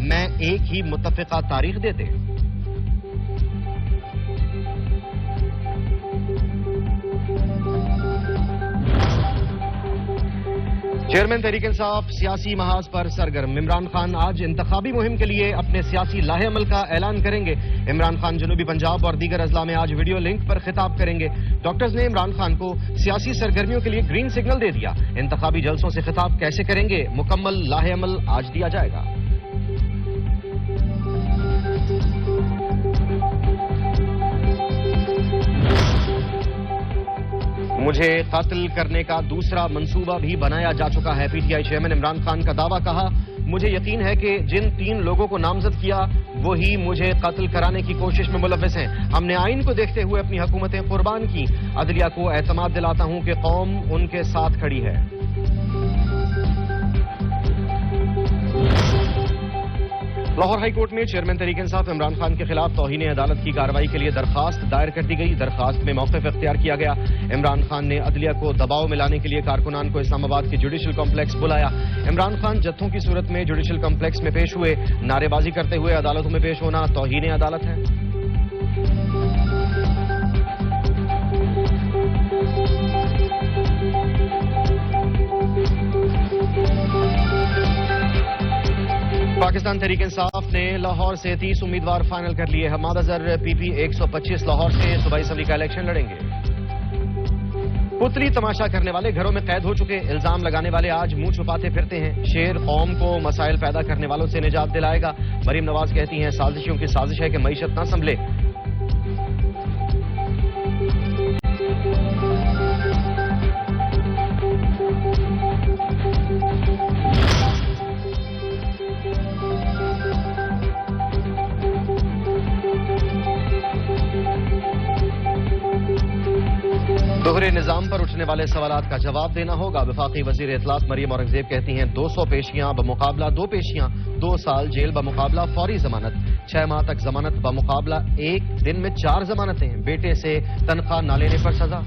میں ایک ہی متفقہ تاریخ دیتے۔ چیئرمین تحریک انصاف سیاسی محاذ پر سرگرم۔ عمران خان آج انتخابی مہم کے لیے اپنے سیاسی لاہ عمل کا اعلان کریں گے۔ عمران خان جنوبی پنجاب اور دیگر اضلاع میں آج ویڈیو لنک پر خطاب کریں گے۔ ڈاکٹرز نے عمران خان کو سیاسی سرگرمیوں کے لیے گرین سگنل دے دیا۔ انتخابی جلسوں سے خطاب کیسے کریں گے، مکمل لاہ عمل آج دیا جائے گا۔ مجھے قتل کرنے کا دوسرا منصوبہ بھی بنایا جا چکا ہے۔ P T I chairman Imran Khan کا دعویٰ، کہا مجھے یقین ہے کہ جن 3 لوگوں کو نامزد کیا وہی مجھے قتل کرانے کی کوشش میں ملوث ہیں۔ ہم نے آئین کو دیکھتے ہوئے اپنی حکومتیں قربان کی۔ عدلیہ کو اعتماد دلاتا ہوں کہ قوم ان کے ساتھ کھڑی ہے۔ لاہور ہائی کورٹ میں چیئرمین تحریک انصاف عمران خان کے خلاف توہین عدالت کی کارروائی کے لیے درخواست دائر کر دی گئی۔ درخواست میں موقف اختیار کیا گیا۔ عمران خان نے عدلیہ کو دباؤ میں لانے کے لیے کارکنان کو اسلام آباد کے جوڈیشل کمپلیکس بلایا۔ عمران خان جتھوں کی صورت میں جوڈیشل کمپلیکس میں پیش ہوئے۔ نعرے بازی کرتے ہوئے عدالتوں میں پیش ہونا توہین عدالت ہے۔ پاکستان تحریک انصاف نے لاہور سے 30 امیدوار فائنل کر لیے۔ حماد اظہر پی پی 125 لاہور سے صوبائی اسمبلی کا الیکشن لڑیں گے۔ پتلی تماشا کرنے والے گھروں میں قید ہو چکے۔ الزام لگانے والے آج منہ چھپاتے پھرتے ہیں۔ شیر قوم کو مسائل پیدا کرنے والوں سے نجات دلائے گا۔ مریم نواز کہتی ہیں سازشیوں کی سازش ہے کہ معیشت نہ سنبھلے۔ دوہرے نظام پر اٹھنے والے سوالات کا جواب دینا ہوگا۔ وفاقی وزیر اطلاعات مریم اورنگزیب کہتی ہیں 200 پیشیاں بمقابلہ 2 پیشیاں، 2 سال جیل بمقابلہ فوری ضمانت، 6 ماہ تک ضمانت بمقابلہ 1 دن میں 4 ضمانتیں، بیٹے سے تنخواہ نہ لینے پر سزا۔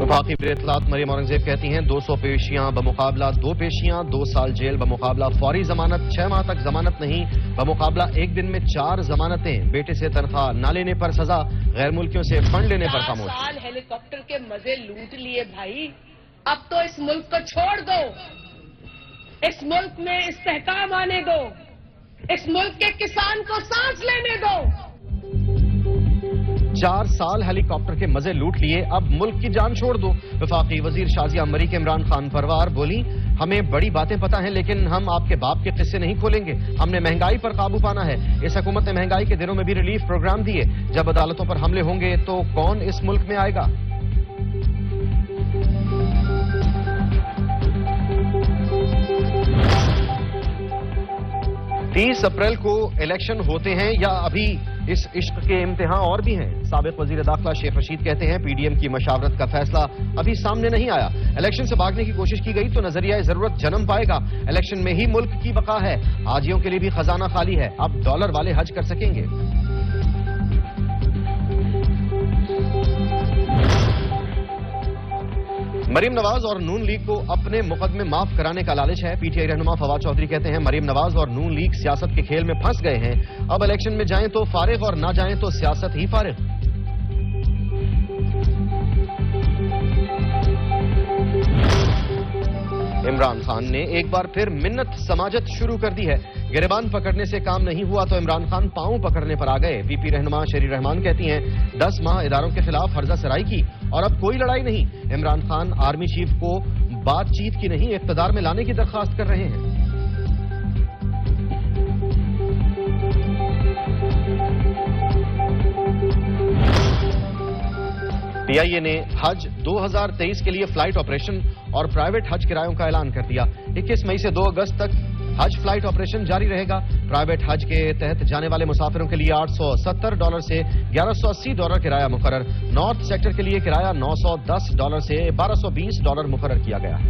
وفاقی وزیر اطلاعات مریم اورنگزیب کہتی ہیں 200 پیشیاں بمقابلہ 2 پیشیاں، 2 سال جیل بمقابلہ فوری ضمانت، 6 ماہ تک ضمانت نہیں بمقابلہ 1 دن میں 4 ضمانتیں، بیٹے سے تنخواہ نہ لینے پر سزا، غیر ملکیوں سے فنڈ لینے پر خاموش۔ 4 سال ہیلی کاپٹر کے مزے لوٹ لیے بھائی، اب تو اس ملک کو چھوڑ دو، اس ملک میں استحکام آنے دو، اس ملک کے کسان کو سانس لینے دو۔ 4 سال ہیلی کاپٹر کے مزے لوٹ لیے، اب ملک کی جان چھوڑ دو۔ وفاقی وزیر شازیہ مریک عمران خان پروار بولی ہمیں بڑی باتیں پتہ ہیں لیکن ہم آپ کے باپ کے قصے نہیں کھولیں گے۔ ہم نے مہنگائی پر قابو پانا ہے۔ اس حکومت نے مہنگائی کے دنوں میں بھی ریلیف پروگرام دیے۔ جب عدالتوں پر حملے ہوں گے تو کون اس ملک میں آئے گا؟ 30 اپریل کو الیکشن ہوتے ہیں یا ابھی اس عشق کے امتحان اور بھی ہیں؟ سابق وزیر داخلہ شیخ رشید کہتے ہیں پی ڈی ایم کی مشاورت کا فیصلہ ابھی سامنے نہیں آیا۔ الیکشن سے بھاگنے کی کوشش کی گئی تو نظریہ ضرورت جنم پائے گا۔ الیکشن میں ہی ملک کی بقا ہے۔ حاجیوں کے لیے بھی خزانہ خالی ہے، اب ڈالر والے حج کر سکیں گے۔ مریم نواز اور نون لیگ کو اپنے مقدمے معاف کرانے کا لالچ ہے۔ پی ٹی آئی رہنما فواد چودھری کہتے ہیں مریم نواز اور نون لیگ سیاست کے کھیل میں پھنس گئے ہیں، اب الیکشن میں جائیں تو فارغ اور نہ جائیں تو سیاست ہی فارغ۔ عمران خان نے ایک بار پھر منت سماجت شروع کر دی ہے۔ گریبان پکڑنے سے کام نہیں ہوا تو عمران خان پاؤں پکڑنے پر آ گئے۔ پی پی رہنما شری رحمان کہتی ہیں 10 ماہ اداروں کے خلاف فرضہ سرائی کی اور اب کوئی لڑائی نہیں۔ عمران خان آرمی چیف کو بات چیت کی نہیں اقتدار میں لانے کی درخواست کر رہے ہیں۔ پی آئی اے نے حج 2023 کے لیے فلائٹ آپریشن اور پرائیویٹ حج کرایوں کا اعلان کر دیا۔ 21 مئی سے 2 اگست تک حج فلائٹ آپریشن جاری رہے گا۔ پرائیویٹ حج کے تحت جانے والے مسافروں کے لیے $870 سے $1180 کرایہ مقرر۔ نارتھ سیکٹر کے لیے کرایہ $910 سے $1220 مقرر کیا گیا ہے۔